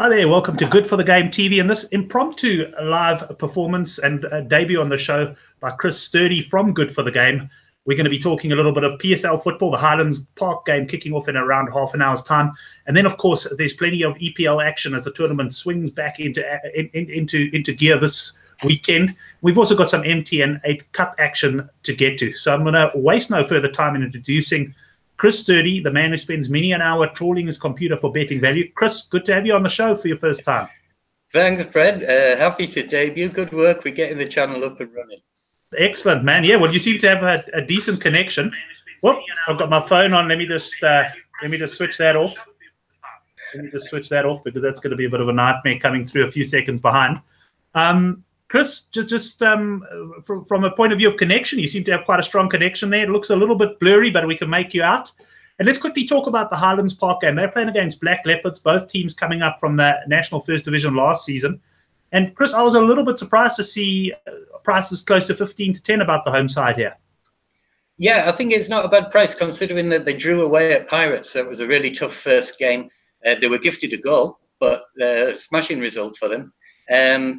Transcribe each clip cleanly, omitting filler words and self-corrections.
Hi there, welcome to Good for the Game TV and this impromptu live performance and debut on the show by Chris Sturdy from Good for the Game. We're going to be talking a little bit of PSL football, the Highlands Park game kicking off in around half an hour's time. And then, of course, there's plenty of EPL action as the tournament swings back into gear this weekend. We've also got some MTN8 Cup action to get to. So I'm going to waste no further time in introducing Chris Sturdy, the man who spends many an hour trawling his computer for betting value. Chris, good to have you on the show for your first time. Thanks, Brent. Happy to debut. Good work. We're getting the channel up and running. Excellent, man. Yeah, well, you seem to have a decent connection. Well, I've got my phone on. Let me just switch that off. Let me just switch that off because that's going to be a bit of a nightmare coming through a few seconds behind. Chris, just from a point of view of connection, you seem to have quite a strong connection there. It looks a little bit blurry, but we can make you out. And let's quickly talk about the Highlands Park game. They're playing against Black Leopards, both teams coming up from the National First Division last season. And Chris, I was a little bit surprised to see prices close to 15-10 about the home side here. Yeah, I think it's not a bad price considering that they drew away at Pirates. So it was a really tough first game. They were gifted a goal, but smashing result for them.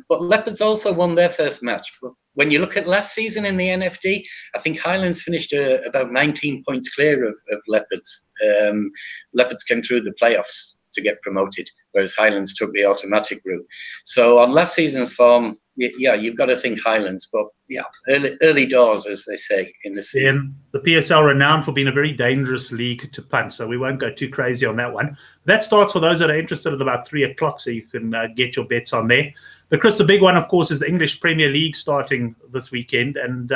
But Leopards also won their first match. But when you look at last season in the NFD, I think Highlands finished about 19 points clear of Leopards. Leopards came through the playoffs to get promoted, whereas Highlands took the automatic route. So on last season's form, yeah, you've got to think Highlands, but yeah, early doors, as they say in the season. The PSL renowned for being a very dangerous league to punt, so we won't go too crazy on that one. That starts for those that are interested at about 3 o'clock, so you can get your bets on there. But Chris, the big one, of course, is the English Premier League starting this weekend, and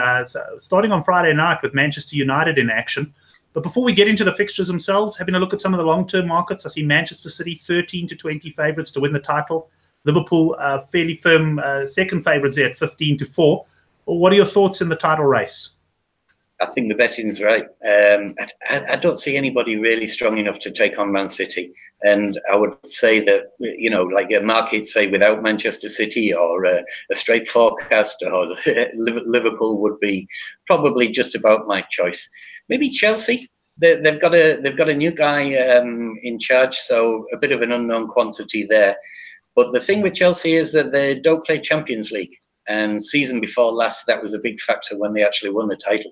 starting on Friday night with Manchester United in action. But before we get into the fixtures themselves, having a look at some of the long-term markets, I see Manchester City 13-20 favourites to win the title. Liverpool fairly firm second favourites there at 15-4. What are your thoughts in the title race? I think the betting's right. I don't see anybody really strong enough to take on Man City. And I would say that, you know, like a market, say, without Manchester City or a straight forecast, or Liverpool would be probably just about my choice. Maybe Chelsea. They've got a new guy in charge, so a bit of an unknown quantity there. But the thing with Chelsea is that they don't play Champions League. And season before last, that was a big factor when they actually won the title.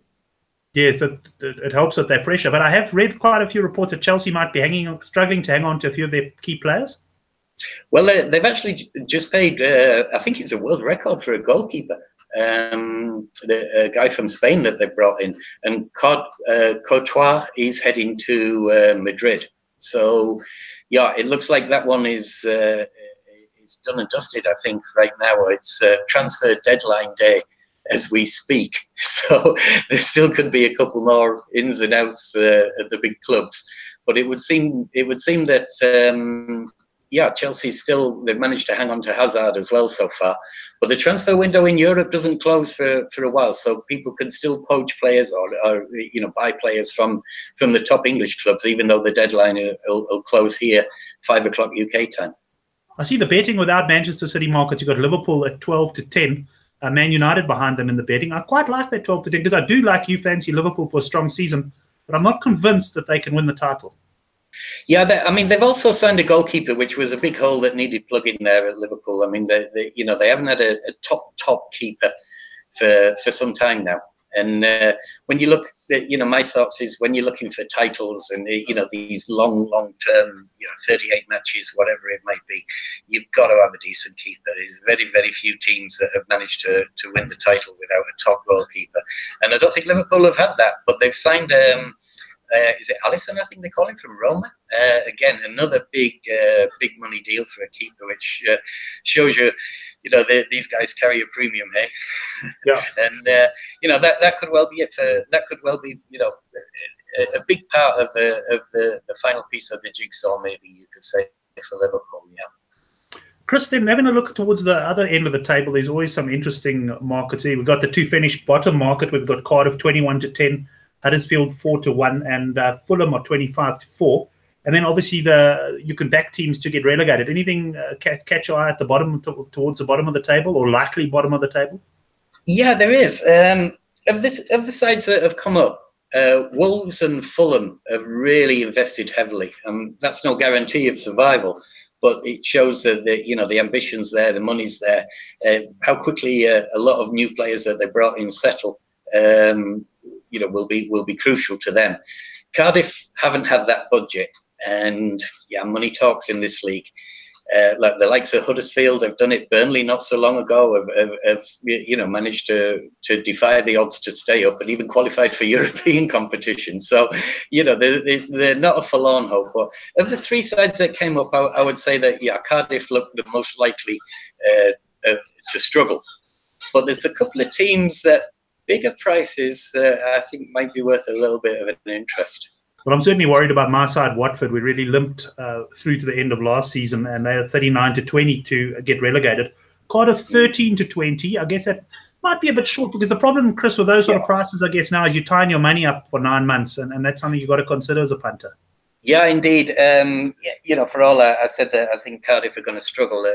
Yes, it helps that they're fresher. But I have read quite a few reports that Chelsea might be struggling to hang on to a few of their key players. Well, they've actually just paid, I think it's a world record for a goalkeeper. The guy from Spain that they brought in. And Courtois is heading to Madrid. So, yeah, it looks like that one is done and dusted, I think, right now. It's transfer deadline day as we speak. So there still could be a couple more ins and outs at the big clubs. But it would seem that, yeah, Chelsea still, they've managed to hang on to Hazard as well so far. But the transfer window in Europe doesn't close for a while, so people can still poach players or you know, buy players from the top English clubs, even though the deadline will close here 5 o'clock UK time. I see the betting without Manchester City markets. You've got Liverpool at 12-10, Man United behind them in the betting. I quite like that 12-10 because I do like you fancy Liverpool for a strong season, but I'm not convinced that they can win the title. Yeah, I mean, they've also signed a goalkeeper, which was a big hole that needed plugging there at Liverpool. I mean, they haven't had a top keeper for some time now. And when you look at, you know, my thoughts is when you're looking for titles and, you know, these long-term, you know, 38 matches, whatever it might be, you've got to have a decent keeper. There's very, very few teams that have managed to win the title without a top goalkeeper. And I don't think Liverpool have had that, but they've signed, is it Alisson, I think they call him, from Roma? Again, another big money deal for a keeper, which shows you, you know, these guys carry a premium, hey? Yeah. And, you know, that could well be it. That could well be, you know, a big part of the final piece of the jigsaw, maybe you could say, for Liverpool, yeah. Chris, then having a look towards the other end of the table, there's always some interesting markets here. We've got the two finished bottom market. We've got Cardiff 21-10, Huddersfield 4-1, and Fulham are 25-4. And then obviously you can back teams to get relegated. Anything catch your eye at the bottom, towards the bottom of the table, or likely bottom of the table? Yeah, there is. Of the sides that have come up, Wolves and Fulham have really invested heavily. That's no guarantee of survival. but it shows that the ambitions there, the money's there, how quickly a lot of new players that they brought in settle, will be crucial to them. Cardiff haven't had that budget, and money talks in this league. Like the likes of Huddersfield have done it. Burnley not so long ago have managed to defy the odds to stay up and even qualified for European competition. So they're not a forlorn hope. But of the three sides that came up, I would say that Cardiff looked the most likely to struggle. But there's a couple of teams that bigger prices that I think might be worth a little bit of an interest. Well, I'm certainly worried about my side, Watford. We really limped through to the end of last season, and they are 39-20 to get relegated. Cardiff 13-20. I guess that might be a bit short, because the problem, Chris, with those sort of prices, I guess now, is you're tying your money up for 9 months, and that's something you've got to consider as a punter. Yeah, indeed. For all I said that I think Cardiff are going to struggle.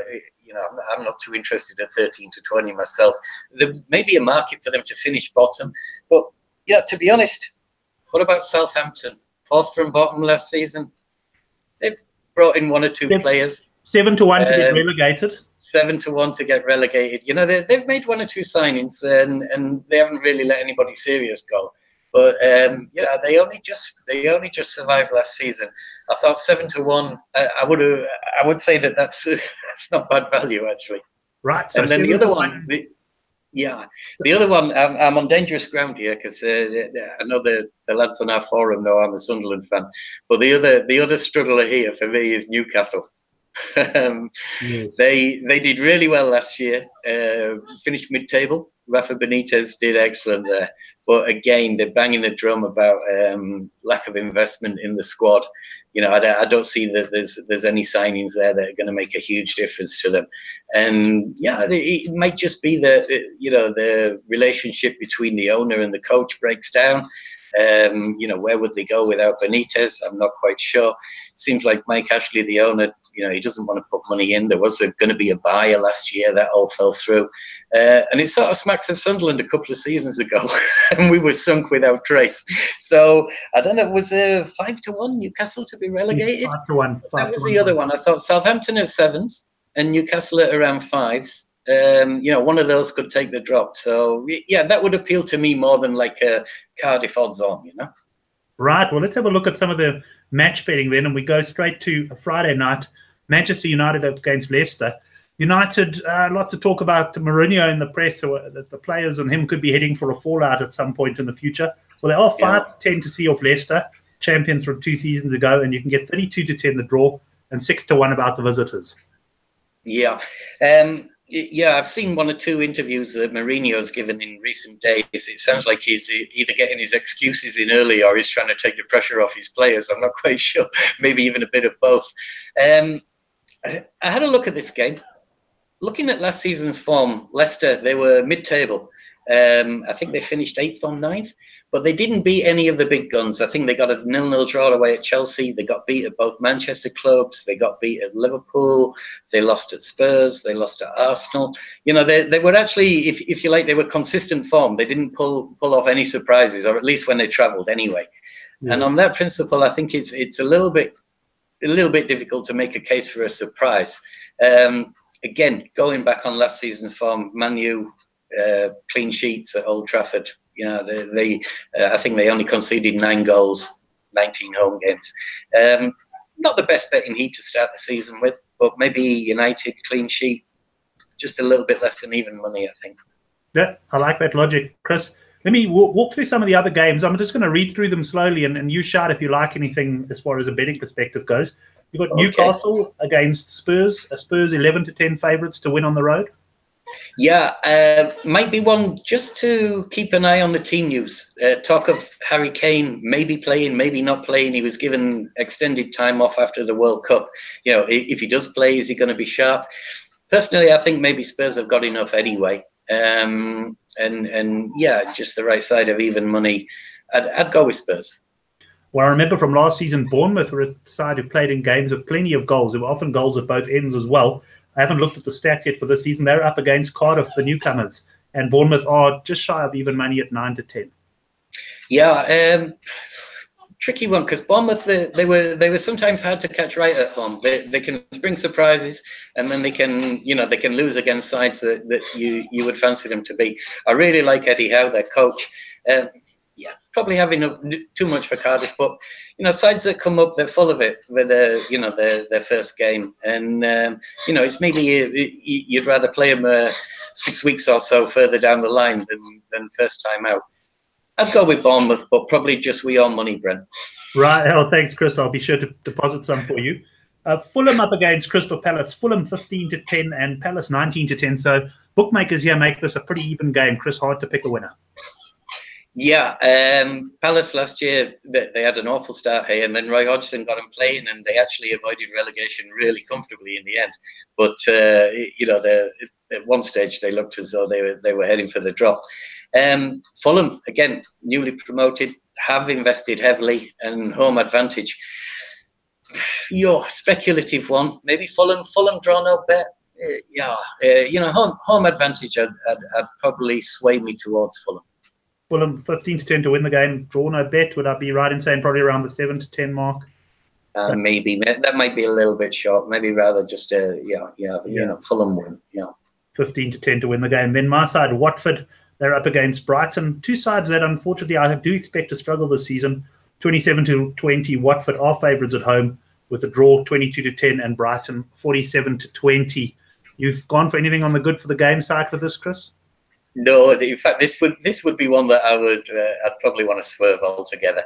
I'm not too interested at 13-20 myself. There may be a market for them to finish bottom, but to be honest, what about Southampton? Fourth from bottom last season. They've brought in one or two players. 7-1 to get relegated. 7-1 to get relegated. They've made one or two signings, and they haven't really let anybody serious go. But they only just survived last season. I thought 7-1. I would say that's not bad value, actually. Right. So and then the other one. The other one, I'm on dangerous ground here, because I know the lads on our forum know I'm a Sunderland fan. But the other struggler here for me is Newcastle. Yes. They did really well last year, finished mid-table. Rafa Benitez did excellent there. But again, they're banging the drum about lack of investment in the squad. I don't see that there's any signings there that are going to make a huge difference to them. And it might just be that the relationship between the owner and the coach breaks down. Where would they go without Benitez? I'm not quite sure. Seems like Mike Ashley, the owner, he doesn't want to put money in. There was going to be a buyer last year that all fell through. And it sort of smacks of Sunderland a couple of seasons ago, and we were sunk without trace. So I don't know, was 5-1 Newcastle to be relegated? 5-1. That was the other one. I thought Southampton at 7s and Newcastle at around 5s. One of those could take the drop. So that would appeal to me more than like a Cardiff odds on, Right. Well, let's have a look at some of the match betting then, and we go straight to a Friday night. Manchester United against Leicester. United, lots of talk about Mourinho in the press, that the players and him could be heading for a fallout at some point in the future. Well, they are 5-10 to see off Leicester, champions from 2 seasons ago, and you can get 32-10 the draw and 6-1 about the visitors. Yeah. I've seen one or two interviews that Mourinho's given in recent days. It sounds like he's either getting his excuses in early or he's trying to take the pressure off his players. I'm not quite sure. Maybe even a bit of both. I had a look at this game. Looking at last season's form, Leicester, they were mid-table. I think they finished 8th or 9th, but they didn't beat any of the big guns. I think they got a 0-0 draw away at Chelsea. They got beat at both Manchester clubs. They got beat at Liverpool. They lost at Spurs. They lost at Arsenal. They were actually, if you like, they were consistent form. They didn't pull off any surprises, or at least when they travelled anyway. Yeah. And on that principle, I think it's a little bit difficult to make a case for a surprise. Again, going back on last season's form, Man U, clean sheets at Old Trafford. I think they only conceded 9 goals, 19 home games. Not the best betting heat to start the season with, but maybe United clean sheet, just a little bit less than even money, I think. Yeah, I like that logic, Chris. Let me walk through some of the other games. I'm just going to read through them slowly, and you shout if you like anything as far as a betting perspective goes. You've got Newcastle against Spurs. Spurs 11-10 favourites to win on the road. Yeah, might be one just to keep an eye on the team news. Talk of Harry Kane maybe playing, maybe not playing. He was given extended time off after the World Cup. If he does play, is he going to be sharp? Personally, I think maybe Spurs have got enough anyway. And just the right side of even money. I'd go with Spurs. Well, I remember from last season, Bournemouth were a side who played in games with plenty of goals. There were often goals at both ends as well. I haven't looked at the stats yet for this season. They're up against Cardiff, the newcomers, and Bournemouth are just shy of even money at 9-10. Yeah, tricky one because Bournemouth they were sometimes hard to catch right at home. They can spring surprises, and then they can lose against sides that you would fancy them to be. I really like Eddie Howe, their coach. Yeah, probably having too much for Cardiff, but sides that come up, they're full of it with their first game, and it's maybe you'd rather play them 6 weeks or so further down the line than first time out. I'd go with Bournemouth, but probably just with your money, Brent. Right. Oh, thanks, Chris. I'll be sure to deposit some for you. Fulham up against Crystal Palace. Fulham 15-10 and Palace 19-10. So bookmakers here make this a pretty even game. Chris, hard to pick a winner. Yeah, Palace last year, they had an awful start here, and then Roy Hodgson got them playing, and they actually avoided relegation really comfortably in the end. But at one stage they looked as though they were heading for the drop. Fulham, again, newly promoted, have invested heavily, and home advantage. Your speculative one, maybe Fulham draw no bet. Home advantage. I'd probably sway me towards Fulham. Fulham 15-10 to win the game. Draw no bet. Would I be right in saying probably around the 7-10 mark? Maybe that might be a little bit short. Maybe rather just Fulham win. Yeah, 15-10 to win the game. Then my side, Watford. They're up against Brighton. Two sides that unfortunately I do expect to struggle this season. 27-20. Watford are favourites at home with a draw 22-10, and Brighton 47-20. You've gone for anything on the good for the game side with this, Chris? No, in fact, this would be one that I'd probably want to swerve altogether.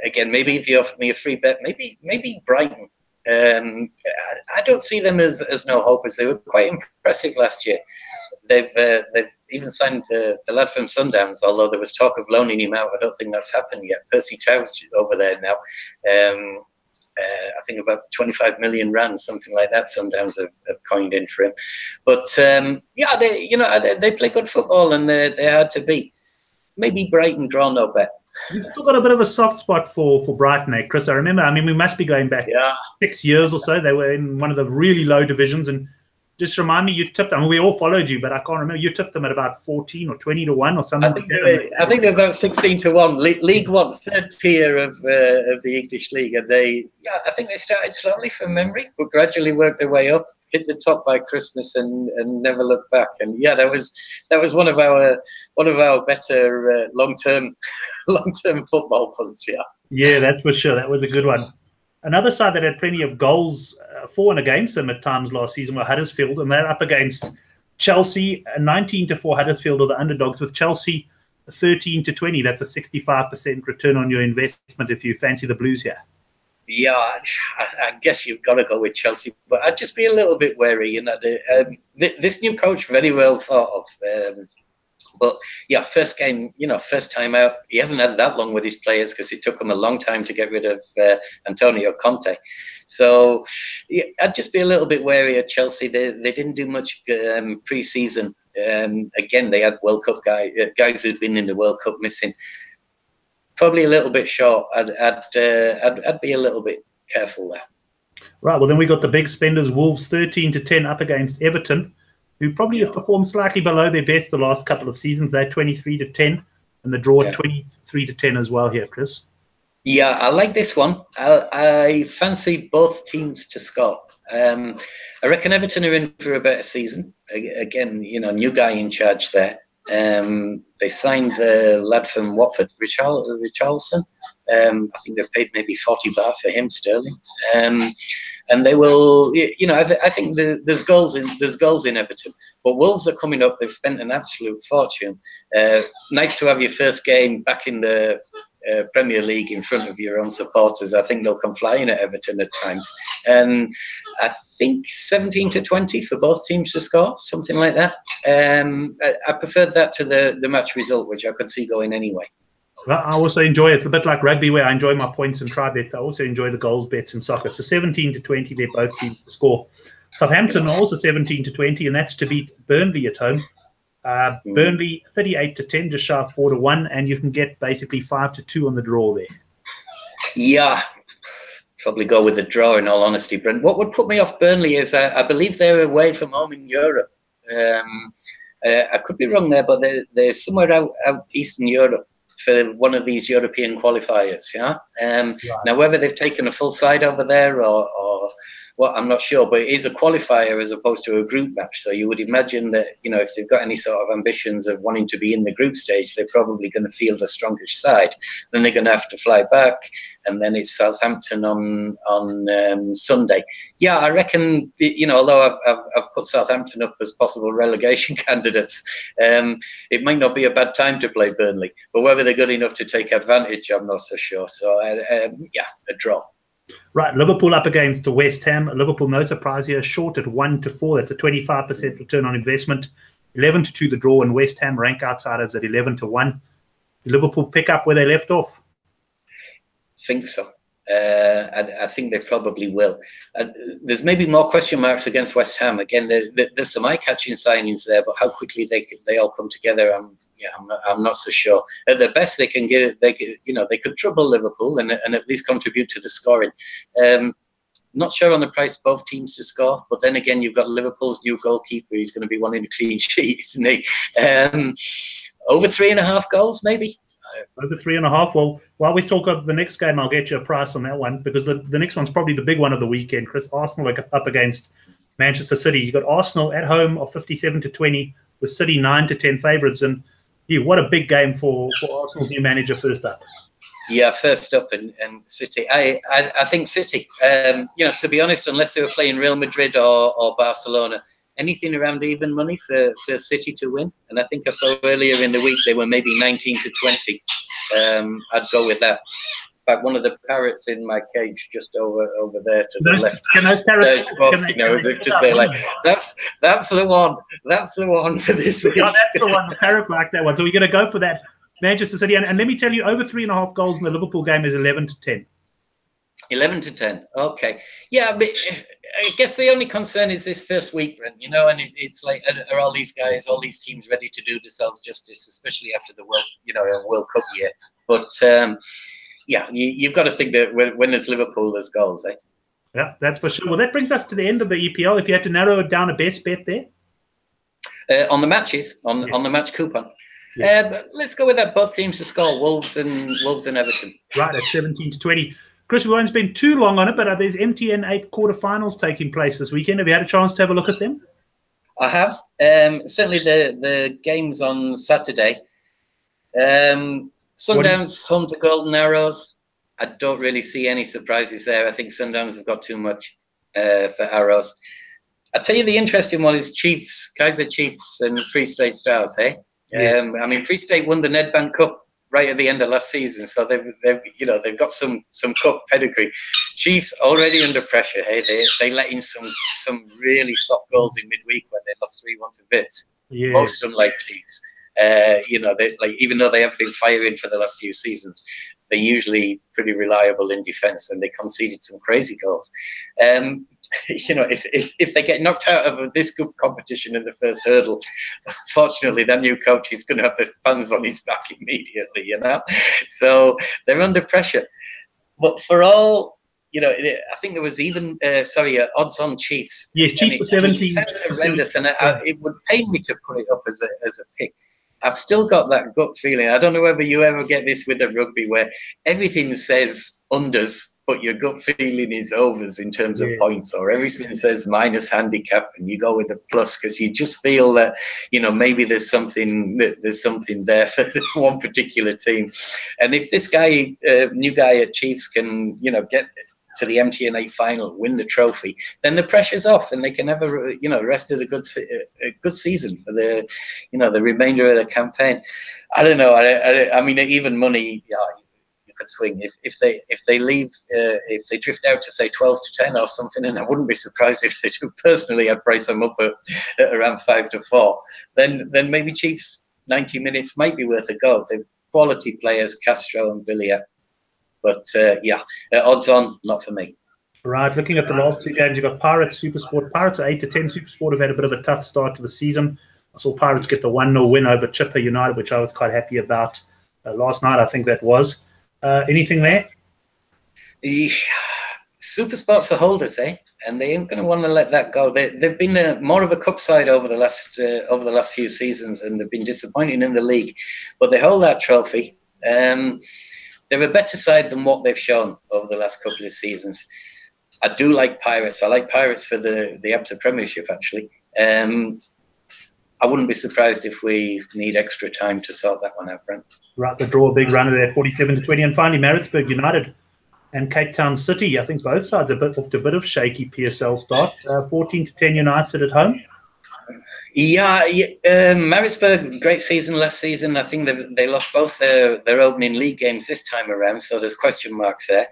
Again, maybe if you offered me a free bet, maybe Brighton. I don't see them as no hopers. They were quite impressive last year. They've even signed the lad from Sundowns, although there was talk of loaning him out. I don't think that's happened yet. Percy Tau's over there now. I think about 25 million rand, something like that. Sundowns have coined in for him. But they play good football, and they're hard to beat. Maybe Brighton draw no bet. You've still got a bit of a soft spot for Brighton, Chris. I remember. I mean, we must be going back 6 years or so. They were in one of the really low divisions, and just remind me, you tipped them. I mean, we all followed you, but I can't remember. You tipped them at about 14 or 20-1 or something. I think they're about 16-1. League One, third tier of the English League, and I think they started slowly from memory, but gradually worked their way up, hit the top by Christmas, and never looked back. And that was one of our better long-term football punts. Yeah, that's for sure. That was a good one. Another side that had plenty of goals for and against them at times last season were Huddersfield, and they're up against Chelsea. 19-4 Huddersfield are the underdogs, with Chelsea 13-20. That's a 65% return on your investment if you fancy the Blues here. Yeah, I guess you've got to go with Chelsea, but I'd just be a little bit wary. This new coach, very well thought of. But first game, first time out, he hasn't had that long with his players because it took him a long time to get rid of Antonio Conte. So I'd just be a little bit wary of Chelsea. They didn't do much pre-season. Again, they had World Cup guys who'd been in the World Cup missing. Probably a little bit short. I'd be a little bit careful there. Right. Well, then we got the big spenders. Wolves 13-10 up against Everton, who probably have performed slightly below their best the last couple of seasons. They're 23-10, and the draw 23-10 as well here, Chris. Yeah, I like this one. I fancy both teams to score. I reckon Everton are in for a better season. Again, new guy in charge there. They signed the lad from Watford, Richarlison. I think they've paid maybe 40 baht for him, sterling. And they will, I think there's goals in Everton. But Wolves are coming up. They've spent an absolute fortune. Nice to have your first game back in the Premier League in front of your own supporters. I think they'll come flying at Everton at times. And I think 17-20 for both teams to score, something like that. I preferred that to the match result, which I could see going anyway. I also enjoy it. It's a bit like rugby where I enjoy my points and try bets. I also enjoy the goals bets in soccer. So 17-20, they're both teams to score. Southampton are also 17-20, and that's to beat Burnley at home. Burnley 38-10, just shy of 4-1, and you can get basically 5-2 on the draw there. Yeah, probably go with the draw, in all honesty, Brent. What would put me off Burnley is I believe they're away from home in Europe. I could be wrong there, but they're somewhere out Eastern Europe for one of these European qualifiers. Yeah. Right. Now, whether they've taken a full side over there or what, I'm not sure, but it is a qualifier as opposed to a group match. So you would imagine that, you know, if they've got any sort of ambitions of wanting to be in the group stage, they're probably going to field a strongish side. Then they're going to have to fly back, and then it's Southampton on Sunday. Yeah, I reckon, you know, although I've put Southampton up as possible relegation candidates, it might not be a bad time to play Burnley. But whether they're good enough to take advantage, I'm not so sure. So, yeah, a draw. Right, Liverpool up against West Ham. Liverpool, no surprise here, short at 1-4. That's a 25% return on investment. 11-2 the draw, and West Ham rank outsiders at 11-1. Liverpool pick up where they left off. Think so. I think they probably will. There's maybe more question marks against West Ham. Again, there's some eye-catching signings there, but how quickly they all come together, I'm not so sure. At the best, they could trouble Liverpool and at least contribute to the scoring. Not sure on the price both teams to score, but then again, you've got Liverpool's new goalkeeper. He's going to be wanting a clean sheet, isn't he? Over 3.5 goals, maybe. Over 3.5. Well, while we talk of the next game, I'll get you a price on that one, because the next one's probably the big one of the weekend, Chris. Arsenal up against Manchester City. You've got Arsenal at home of 57-20, with City 9-10 favourites. And what a big game for Arsenal's new manager first up. Yeah, first up and City. I think City. You know, to be honest, unless they were playing Real Madrid or Barcelona, anything around even money for City to win. And I think I saw earlier in the week they were maybe 19-20. I'd go with that. In fact, one of the parrots in my cage just over there to the left. Can those parrots say like, that's the one. That's the one for this week. Yeah, that's the one. The parrot like that one. So we're going to go for that. Manchester City. And let me tell you, over 3.5 goals in the Liverpool game is 11-10. 11-10. Okay. Yeah, but I guess the only concern is this first week, Brent, you know, and it's like, are all these guys, all these teams ready to do themselves justice, especially after the World Cup year? But yeah, you've got to think that when there's Liverpool, there's goals, eh? Yeah, that's for sure. Well, that brings us to the end of the EPL. If you had to narrow down a best bet there? On the matches, on the match coupon. Yeah. But let's go with that. Both teams to score, Wolves and Everton. Right, at 17-20. Chris, we won't spend too long on it, but there's MTN8 quarterfinals taking place this weekend. Have you had a chance to have a look at them? I have. Certainly the games on Saturday. Sundowns home to Golden Arrows. I don't really see any surprises there. I think Sundowns have got too much for Arrows. I'll tell you the interesting one is Chiefs, Kaiser Chiefs and Free State Stars, hey? Yeah. I mean, Free State won the Nedbank Cup right at the end of last season, so they've got some cup pedigree. Chiefs already under pressure. Hey, they let in some really soft goals in midweek when they lost 3-1 to Bits. Yeah. Most unlike Chiefs. You know, they like, even though they haven't been firing for the last few seasons, they're usually pretty reliable in defence, and they conceded some crazy goals. You know, if they get knocked out of this good competition in the first hurdle, fortunately, that new coach is going to have the fans on his back immediately, you know? So they're under pressure. But for all, you know, I think there was even, odds on Chiefs. Yeah, Chiefs for 17. It sounds horrendous, and it would pain me to put it up as a pick. I've still got that gut feeling. I don't know whether you ever get this with the rugby where everything says unders, but your gut feeling is overs in terms of points, or everything says minus handicap and you go with the plus because you just feel that, you know, maybe there's something there for one particular team. And if this guy, new guy at Chiefs can, you know, get to the MTN8 final, win the trophy, then the pressure's off and they can have a, you know, rest of the good season for the, you know, the remainder of the campaign. I don't know. I mean, even money, yeah, you could swing if they leave, if they drift out to say 12-10 or something, and I wouldn't be surprised if they do. Personally, I'd price them up at around 5-4. Then maybe Chiefs 90 minutes might be worth a go. They're quality players, Castro and Villiers. But yeah, odds on, not for me. Right, looking at the last two games, you've got Pirates, Supersport. Pirates are 8-10. Supersport have had a bit of a tough start to the season. I saw Pirates get the 1-0 win over Chipper United, which I was quite happy about last night. I think that was. Anything there? Supersport's are holders, eh? And they ain't going to want to let that go. They've been more of a cup side over the last few seasons, and they've been disappointing in the league. But they hold that trophy. They're a better side than what they've shown over the last couple of seasons. I do like Pirates. I like Pirates for the ABSA Premiership, actually. I wouldn't be surprised if we need extra time to sort that one out, Brent. Right, the draw, a big runner there, 47-20. And finally, Maritzburg United and Cape Town City. I think both sides are off to a bit of shaky PSL start. 14-10 United at home. Yeah, Maritzburg, great season last season. I think they lost both their opening league games this time around, so there's question marks there.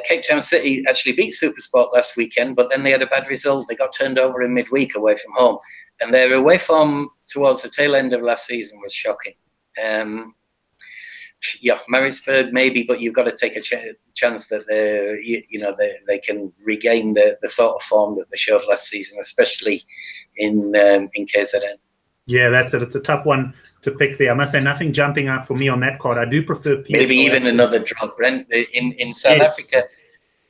Cape Town City actually beat SuperSport last weekend, but then they had a bad result. They got turned over in midweek away from home. And their away form towards the tail end of last season was shocking. Yeah, Maritzburg maybe, but you've got to take a chance that they can regain the sort of form that they showed last season, especially in KZN. Yeah, that's it. It's a tough one to pick there. I must say, nothing jumping out for me on that card. I do prefer PSL. Maybe even another draw, Brent. In South Africa,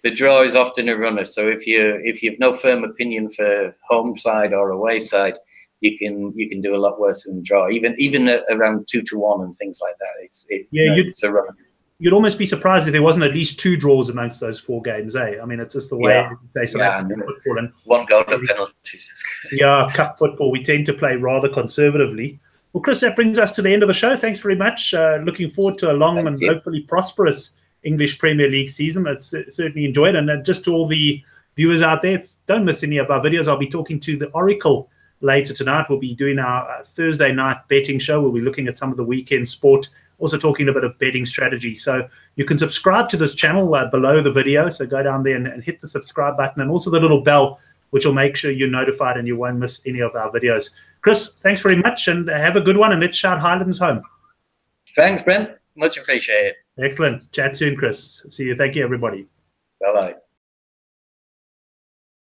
the draw is often a runner. So if you've no firm opinion for home side or away side, you can do a lot worse than draw. Even around 2-1 and things like that. It's a runner. You'd almost be surprised if there wasn't at least 2 draws amongst those 4 games, eh? I mean, it's just the way they South African football and 1 goal to penalties. Yeah, cup football. We tend to play rather conservatively. Well, Chris, that brings us to the end of the show. Thanks very much. Looking forward to a long and hopefully prosperous English Premier League season. I've certainly enjoyed it. And just to all the viewers out there, don't miss any of our videos. I'll be talking to the Oracle later tonight. We'll be doing our Thursday night betting show. We'll be looking at some of the weekend sport, also talking a bit of betting strategy. So you can subscribe to this channel below the video. So go down there and hit the subscribe button and also the little bell, which will make sure you're notified and you won't miss any of our videos. Chris, thanks very much and have a good one, and let's shout Highlands home. Thanks, Brent. Much appreciated. Excellent. Chat soon, Chris. See you. Thank you, everybody. Bye-bye.